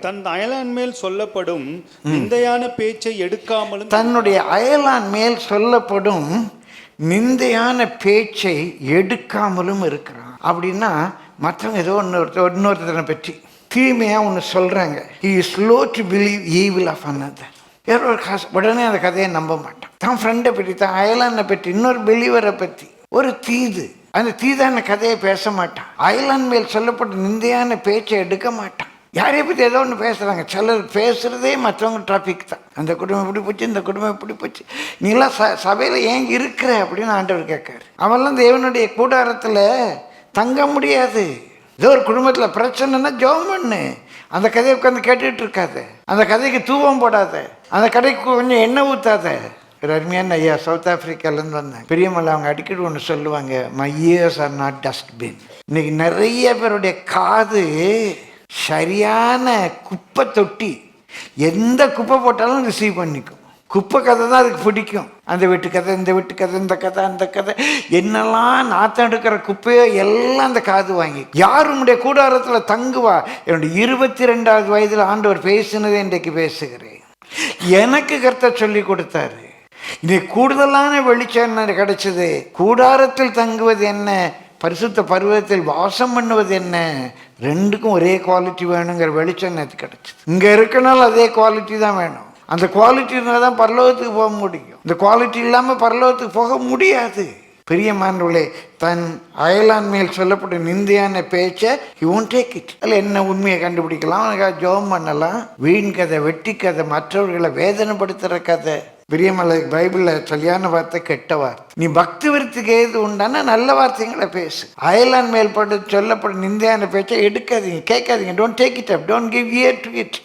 தன் அயலான் மேல் சொல்லப்படும் நிந்தையான பேச்சை எடுக்காமலும், தன்னுடைய அயலான் மேல் சொல்லப்படும் நிந்தையான பேச்சை எடுக்காமலும் இருக்கிறான். அப்படின்னா மற்றவங்க ஏதோ இன்னொருத்தனை பற்றி தீமையாக ஒன்று சொல்கிறாங்க. he is slow to believe evil of another. வேற ஒரு உடனே அந்த கதையை நம்ப மாட்டான். தான் ஃப்ரெண்டை பற்றி, தான் அயலானை பற்றி, இன்னொரு பிலீவரை பற்றி ஒரு தீது, அந்த தீதான கதையை பேச மாட்டான். அயலான் மேல் சொல்லப்பட்ட நிந்தையான பேச்சை எடுக்க மாட்டான். யாரைய பற்றி ஏதோ ஒன்று பேசுகிறாங்க. சிலர் பேசுகிறதே மற்றவங்க டாபிக் தான். அந்த குடும்பம் இப்படி போச்சு, இந்த குடும்பம் இப்படி போச்சு, நீலாம் சபையில் ஏன் இருக்கிற அப்படின்னு ஆண்டவர் கேட்காரு. அவெல்லாம் தேவனுடைய கூடாரத்தில் தங்க முடியாது. ஏதோ ஒரு குடும்பத்தில் பிரச்சனைன்னா ஜெபம் பண்ணு. அந்த கதையை உட்காந்து கேட்டுட்டு இருக்காத, அந்த கதைக்கு தூவம் போடாத, அந்த கதைக்கு கொஞ்சம் எண்ணெய் ஊற்றாத. ஒரு அருமையான ஐயா சவுத் ஆஃப்ரிக்காலேருந்து வந்தேன். பெரியமலை அவங்க அடிக்கடி ஒன்று சொல்லுவாங்க, my ears are not dustbin. இன்னைக்கு நிறைய பேருடைய காது சரியான குப்பை தொட்டி. எந்த குப்பை போட்டாலும் ரிசீவ் பண்ணிக்கும். குப்பை கதை தான் அதுக்கு பிடிக்கும். அந்த வீட்டு கதை, இந்த வீட்டு கதை, இந்த கதை, அந்த கதை, என்னெல்லாம் நாற்றம் எடுக்கிற குப்பையோ எல்லாம் அந்த காது வாங்கி. யார் உன்னுடைய கூடாரத்தில் தங்குவா? என்னுடைய 22வது வயதில் ஆண்டவர் பேசினதை இன்றைக்கு பேசுகிறேன். எனக்கு கர்த்தர் சொல்லி கொடுத்தாரு. இன்னைக்கு கூடுதலான வெளிச்சம் கிடைச்சது. கூடாரத்தில் தங்குவது என்ன, பரிசுத்த பருவத்தில் வாசம் பண்ணுவது என்ன, ரெண்டுக்கும் ஒரே குவாலிட்டி வேணுங்கிற வெளிச்சம் நேற்று கிடைச்சிது. இங்கே இருக்கனால அதே குவாலிட்டி தான் வேணும். அந்த குவாலிட்டி இருந்தால் தான் பரலோகத்துக்கு போக முடியும். இந்த குவாலிட்டி இல்லாமல் பரலோகத்துக்கு போக முடியாது. பிரியமானவர்களே, தன் அயலான் மேல் சொல்லப்பட்ட நிந்தையான பேச்சை he won't take it. அதில் என்ன உண்மையை கண்டுபிடிக்கலாம், அவனுக்காக ஜெபம் பண்ணலாம். வீண் கதை, வெட்டி கதை, மற்றவர்களை வேதனைப்படுத்துகிற கதை. பிரியமலை பைபிளில் சரியான வார்த்தை கெட்ட வார்த்தை. நீ பக்தி விருத்திக்கு ஏது உண்டானா நல்ல வார்த்தைங்களை பேசு. அயலான் மேல் சொல்லப்பட்ட நிந்தையான பேச்சை எடுக்காதீங்க, கேட்காதீங்க. Don't take it up, don't give year to it.